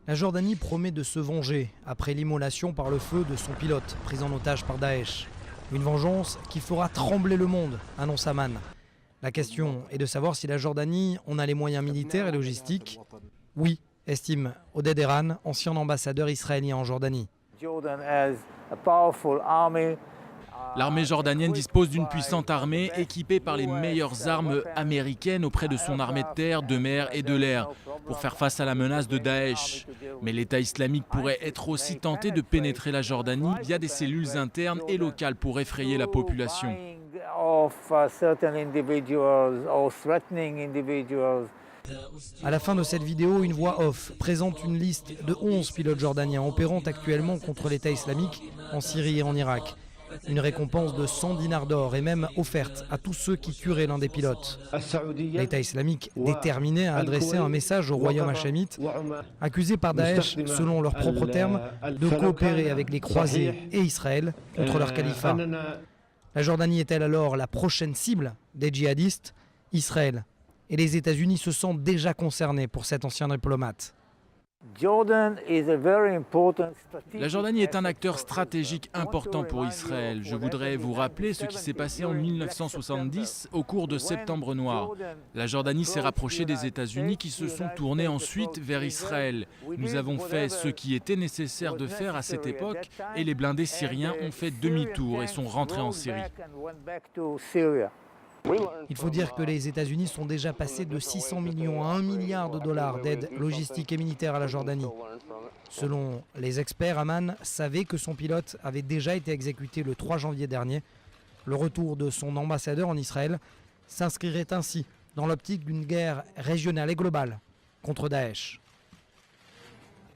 La Jordanie promet de se venger après l'immolation par le feu de son pilote, pris en otage par Daesh. Une vengeance qui fera trembler le monde, annonce Amman. La question est de savoir si la Jordanie en a les moyens militaires et logistiques. Oui, estime Oded Eran, ancien ambassadeur israélien en Jordanie. L'armée jordanienne dispose d'une puissante armée équipée par les meilleures armes américaines auprès de son armée de terre, de mer et de l'air pour faire face à la menace de Daesh. Mais l'État islamique pourrait être aussi tenté de pénétrer la Jordanie via des cellules internes et locales pour effrayer la population. À la fin de cette vidéo, une voix off présente une liste de 11 pilotes jordaniens opérant actuellement contre l'État islamique en Syrie et en Irak. Une récompense de 100 dinars d'or est même offerte à tous ceux qui tueraient l'un des pilotes. L'État islamique, déterminé à adresser un message au royaume hachamite, accusé par Daesh, selon leurs propres termes, de coopérer avec les croisés et Israël contre leur califat. La Jordanie est-elle alors la prochaine cible des djihadistes? Israël et les États-Unis se sentent déjà concernés pour cet ancien diplomate. La Jordanie est un acteur stratégique important pour Israël. Je voudrais vous rappeler ce qui s'est passé en 1970 au cours de Septembre Noir. La Jordanie s'est rapprochée des États-Unis qui se sont tournés ensuite vers Israël. Nous avons fait ce qui était nécessaire de faire à cette époque et les blindés syriens ont fait demi-tour et sont rentrés en Syrie. Il faut dire que les États-Unis sont déjà passés de 600 millions à 1 milliard de dollars d'aide logistique et militaire à la Jordanie. Selon les experts, Amman savait que son pilote avait déjà été exécuté le 3 janvier dernier. Le retour de son ambassadeur en Israël s'inscrirait ainsi dans l'optique d'une guerre régionale et globale contre Daesh.